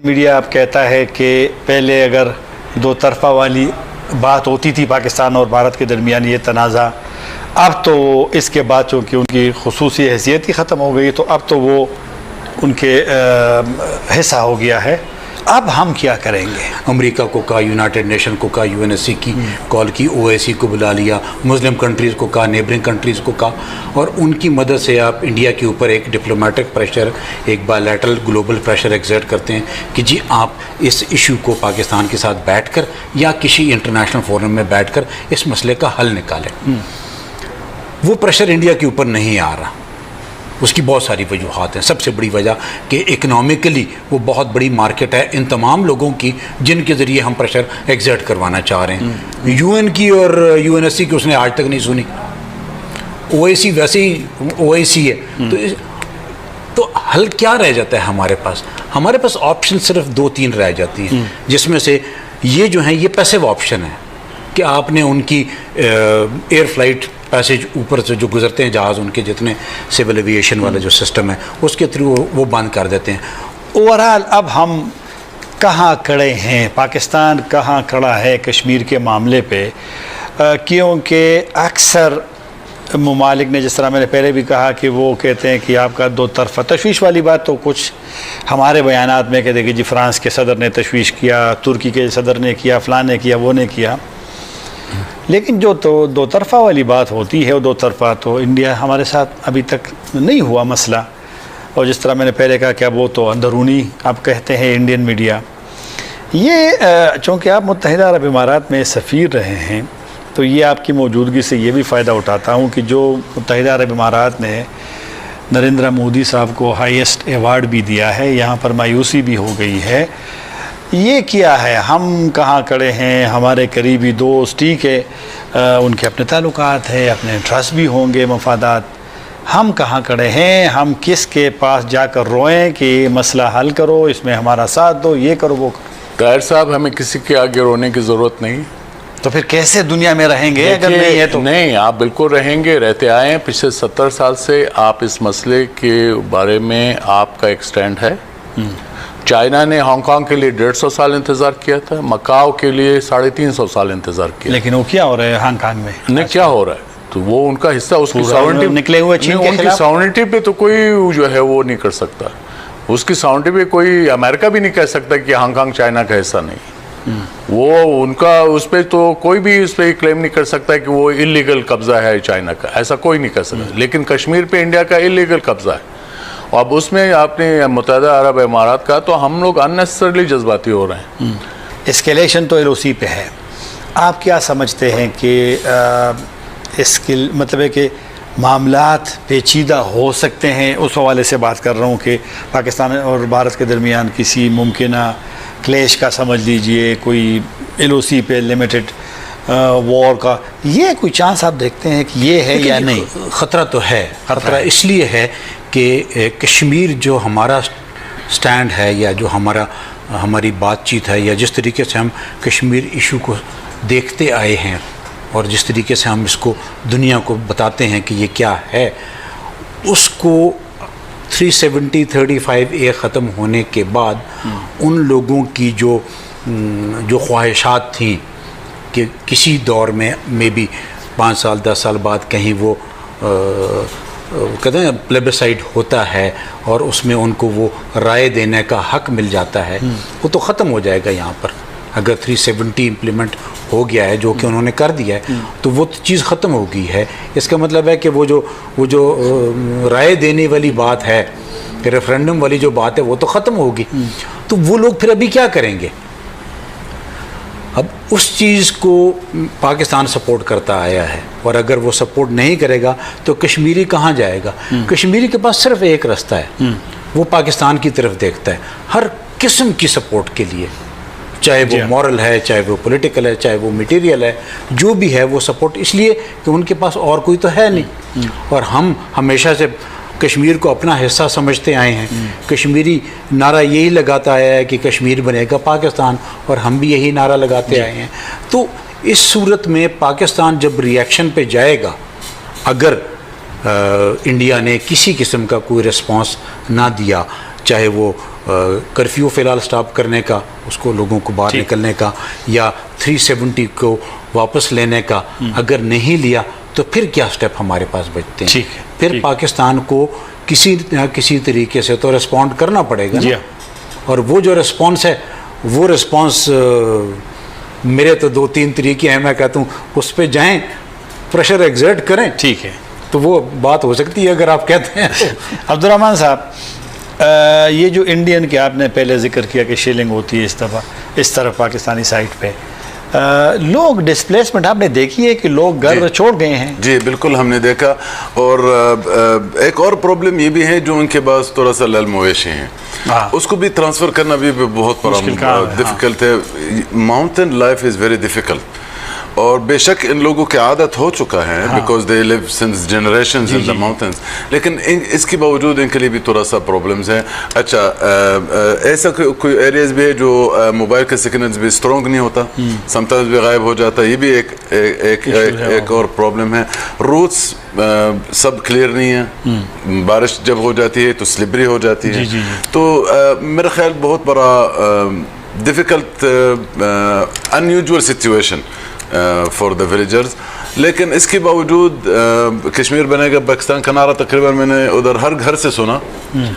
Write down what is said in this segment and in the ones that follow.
Media अब कहता है कि पहले अगर दो तरफ़ा वाली बात होती थी पाकिस्तान और भारत के दरमियान ये तनाज़ा, अब तो इसके बाद चूँकि उनकी खुसूसी हैसियत ही ख़त्म हो गई तो अब तो वो उनके हिस्सा हो गया है। अब हम क्या करेंगे? अमेरिका को कहा, यूनाइटेड नेशन को कहा, यूएनएससी की कॉल की, ओआईसी को बुला लिया, मुस्लिम कंट्रीज़ को कहा, नेबरिंग कंट्रीज़ को कहा, और उनकी मदद से आप इंडिया के ऊपर एक डिप्लोमेटिक प्रेशर, एक बायलैटरल ग्लोबल प्रेशर एक्सर्ट करते हैं कि जी आप इस इशू को पाकिस्तान के साथ बैठकर या किसी इंटरनेशनल फोरम में बैठकर इस मसले का हल निकालें। वो प्रेशर इंडिया के ऊपर नहीं आ रहा। उसकी बहुत सारी वजूहात हैं। सबसे बड़ी वजह कि इकनॉमिकली वो बहुत बड़ी मार्केट है इन तमाम लोगों की जिनके ज़रिए हम प्रेशर एक्सर्ट करवाना चाह रहे हैं। यूएन की और यूएनएससी की उसने आज तक नहीं सुनी। ओआईसी वैसे ही ओआईसी है। तो हल क्या रह जाता है हमारे पास? हमारे पास ऑप्शन सिर्फ 2-3 रह जाती हैं, जिसमें से ये जो हैं ये पैसिव ऑप्शन है कि आपने उनकी एयर फ्लाइट पैसेज ऊपर से जो गुजरते हैं जहाज़, उनके जितने सिविल एविएशन वाला जो सिस्टम है उसके थ्रू वो बंद कर देते हैं। ओवरऑल अब हम कहाँ खड़े हैं? पाकिस्तान कहाँ खड़ा है कश्मीर के मामले पे? क्योंकि अक्सर ममालिक ने, जिस तरह मैंने पहले भी कहा, कि वो कहते हैं कि आपका दो तरफ़ा तशवीश वाली बात तो कुछ हमारे बयानात में कहते कि जी फ्रांस के सदर ने तशवीश किया, तुर्की के सदर ने किया, फ़लाँ ने किया, वो ने किया। लेकिन जो तो दो तरफ़ा वाली बात होती है वो दो तरफ़ा तो इंडिया हमारे साथ अभी तक नहीं हुआ मसला। और जिस तरह मैंने पहले कहा कि वो तो अंदरूनी अब कहते हैं इंडियन मीडिया। ये चूँकि आप मुत्तहिदा अरब इमारात में सफ़ीर रहे हैं तो ये आपकी मौजूदगी से ये भी फ़ायदा उठाता हूँ कि जो मुत्तहिदा अरब इमारात ने नरेंद्र मोदी साहब को हाईएस्ट एवार्ड भी दिया है, यहाँ पर मायूसी भी हो गई है। ये क्या है? हम कहाँ खड़े हैं? हमारे करीबी दोस्त, ठीक है, उनके अपने ताल्लुकात हैं, अपने ट्रस्ट भी होंगे, मफादात। हम कहाँ खड़े हैं? हम किसके पास जाकर रोएं कि मसला हल करो, इसमें हमारा साथ दो, ये करो, वो करो? ताहिर साहब, हमें किसी के आगे रोने की ज़रूरत नहीं। तो फिर कैसे दुनिया में रहेंगे अगर नहीं है तो? नहीं, आप बिल्कुल रहेंगे, रहते आए हैं। पिछले 70 साल से आप इस मसले के बारे में आपका एक स्टैंड है। चाइना ने हांगकांग के लिए 150 साल इंतज़ार किया था, मकाओ के लिए 350 साल इंतज़ार किया। लेकिन वो क्या हो रहा है हांगकांग में? नहीं, क्या हो रहा है? तो वो उनका हिस्सा, उसकी सॉवरेनिटी निकले हुए चीन के उनकी सॉवरेनिटी पे तो कोई जो है वो नहीं कर सकता। उसकी सॉवरेनिटी पे कोई अमेरिका भी नहीं कह सकता कि हांगकांग चाइना का हिस्सा नहीं। वो उनका उस पर तो कोई भी उस पर क्लेम नहीं कर सकता कि वो इलीगल कब्जा है चाइना का, ऐसा कोई नहीं कर सकता। लेकिन कश्मीर पे इंडिया का इलीगल कब्जा है। और अब उसमें आपने मुत्तहिदा अरब इमारात का, तो हम लोग अननेसेसरली जज्बाती हो रहे हैं। एस्केलेशन तो एलओसी पे है। आप क्या समझते हैं कि इसके मतलब है कि मामलात पेचीदा हो सकते हैं? उस हवाले से बात कर रहा हूँ कि पाकिस्तान और भारत के दरमियान किसी मुमकिना क्लेश का, समझ लीजिए कोई एलओसी पे लिमिटेड वॉर का, ये कोई चांस आप देखते हैं कि ये है या नहीं? ख़तरा तो है। ख़तरा इसलिए है कि कश्मीर जो हमारा स्टैंड है या जो हमारी बातचीत है या जिस तरीके से हम कश्मीर इशू को देखते आए हैं और जिस तरीके से हम इसको दुनिया को बताते हैं कि ये क्या है, उसको 370-35A ख़त्म होने के बाद उन लोगों की जो ख्वाहिशात थी कि किसी दौर में मे बी 5 साल 10 साल बाद कहीं वो कहते हैं प्लेबिसाइड होता है और उसमें उनको वो राय देने का हक मिल जाता है, वो तो ख़त्म हो जाएगा यहाँ पर। अगर 370 इम्प्लीमेंट हो गया है, जो कि उन्होंने कर दिया है, तो वो चीज़ ख़त्म हो गई है। इसका मतलब है कि वो जो राय देने वाली बात है, रेफरेंडम वाली जो बात है, वो तो ख़त्म होगी। तो वो लोग फिर अभी क्या करेंगे? अब उस चीज़ को पाकिस्तान सपोर्ट करता आया है, और अगर वो सपोर्ट नहीं करेगा तो कश्मीरी कहाँ जाएगा? कश्मीरी के पास सिर्फ एक रास्ता है, वो पाकिस्तान की तरफ देखता है हर किस्म की सपोर्ट के लिए, चाहे वो मॉरल है, चाहे वो पॉलिटिकल है, चाहे वो मटेरियल है, जो भी है वो सपोर्ट, इसलिए कि उनके पास और कोई तो है नहीं। और हम हमेशा से कश्मीर को अपना हिस्सा समझते आए हैं। कश्मीरी नारा यही लगाता आया है कि कश्मीर बनेगा पाकिस्तान, और हम भी यही नारा लगाते आए हैं। तो इस सूरत में पाकिस्तान जब रिएक्शन पे जाएगा, अगर इंडिया ने किसी किस्म का कोई रिस्पांस ना दिया, चाहे वो कर्फ्यू फ़िलहाल स्टॉप करने का, उसको लोगों को बाहर निकलने का, या 370 को वापस लेने का, अगर नहीं लिया तो फिर क्या स्टेप हमारे पास बचते हैं? ठीक है, फिर पाकिस्तान को किसी न किसी तरीके से तो रिस्पॉन्ड करना पड़ेगा ना। और वो जो रिस्पॉन्स है, वो रिस्पॉन्स मेरे तो 2-3 तरीके हैं, मैं कहता हूँ उस पर जाएँ, प्रेशर एग्जर्ट करें, ठीक है, तो वो बात हो सकती है अगर आप कहते हैं तो। अब्दुर्रहमान साहब, ये जो इंडियन के आपने पहले जिक्र किया कि शेलिंग होती है इस तरफ पाकिस्तानी साइड पे, लोग डिस्प्लेसमेंट आपने देखी है कि लोग घर छोड़ गए हैं? जी बिल्कुल, हमने देखा। और एक और प्रॉब्लम ये भी है, जो उनके पास थोड़ा सा लल मवेशी हैं, उसको भी ट्रांसफ़र करना भी बहुत बड़ा डिफ़िकल्ट है। Mountain life is very difficult, और बेशक इन लोगों की आदत हो चुका है, because they live since generations in the mountains, लेकिन इसके बावजूद इनके लिए भी थोड़ा सा प्रॉब्लम्स हैं। अच्छा, ऐसा कोई एरियाज भी है जो मोबाइल का सिग्नल भी स्ट्रॉन्ग नहीं होता, समटाइम्स भी गायब हो जाता है, ये भी एक और प्रॉब्लम है। रूट्स सब क्लियर नहीं है, बारिश जब हो जाती है तो स्लिपरी हो जाती है, तो मेरा ख्याल बहुत बड़ा difficult unusual situation for the villagers. लेकिन इसके बावजूद कश्मीर बनेगा पाकिस्तान का नारा तकरीबन मैंने उधर हर घर से सुना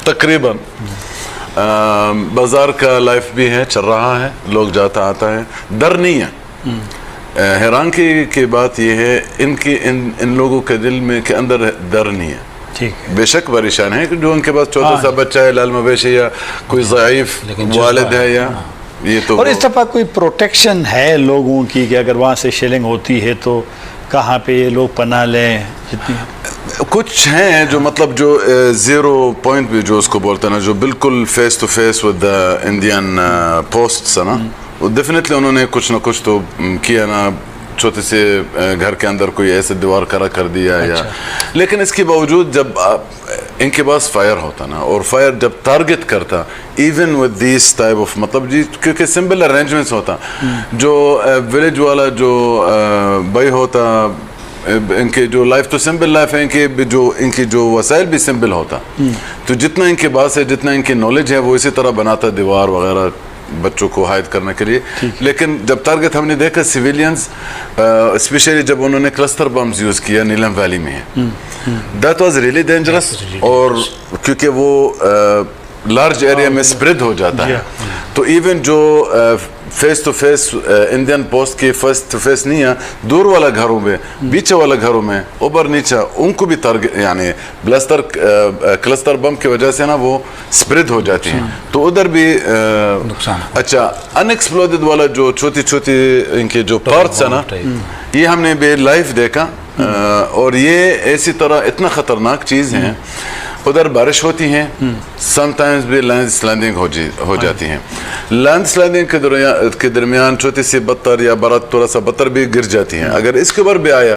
तकरीबन। बाज़ार का लाइफ भी है, चल रहा है, लोग जाता आता है, डर नहीं है। हैरान की बात यह है, इन लोगों के दिल में के अंदर डर नहीं है। ठीक, बेशक परेशान है कि जो उनके पास छोटा सा बच्चा है, लाल मवेशी, या कोई ज़ईफ़ वालिद है, या ये तो। और इस दफ़ा कोई प्रोटेक्शन है लोगों की कि अगर वहाँ से शेलिंग होती है तो कहाँ पे ये लोग पनाह लें? कुछ हैं जो मतलब जो 0 पॉइंट भी जो उसको बोलते हैं ना, जो बिल्कुल face to face with the Indian posts है ना, वो डेफिनेटली उन्होंने कुछ ना कुछ तो किया ना, छोटे से घर के अंदर कोई ऐसे दीवार खड़ा कर दिया। अच्छा। या लेकिन इसके बावजूद जब इनके पास फायर होता ना, और फायर जब टारगेट करता, even with this type of मतलब जी, क्योंकि सिंपल अरेंजमेंट्स होता, जो विलेज वाला जो भाई होता, इनके जो लाइफ तो सिंपल लाइफ है, इनकी जो वसाइल भी सिंपल होता, तो जितना इनके पास है, जितना इनकी नॉलेज है, वो इसी तरह बनाता दीवार वगैरह बच्चों को हाइड करने के लिए। लेकिन जब टारगेट हमने देखा सिविलियंस, स्पेशली जब उन्होंने क्लस्टर बम्स यूज़ किया नीलम वैली में, दैट वाज रियली डेंजरस। और क्योंकि वो लार्ज एरिया में स्प्रेड हो जाता है, तो इवन जो face to face Indian post के फेस टू फेस नहीं है, दूर वाला घरों में, बीच वाला घरों में, ऊपर नीचे, उनको भी टारगेट यानी क्लस्टर बम की वजह से ना वो स्प्रेड हो जाती हैं, तो उधर भी नुकसान। अच्छा, अनएक्सप्लोडेड वाला जो छोटी छोटी इनके जो पार्ट्स है ना, ये हमने भी लाइव देखा। और ये ऐसी तरह इतना ख़तरनाक चीज़ है, उधर बारिश होती है, समटाइम्स भी लैंडस्लाइडिंग हो जाती हैं। लैंडस्लाइडिंग के दरमियान छोटी सी बत्तर या बरत थोड़ा सा बत्तर भी गिर जाती हैं। अगर इसके ऊपर भी आया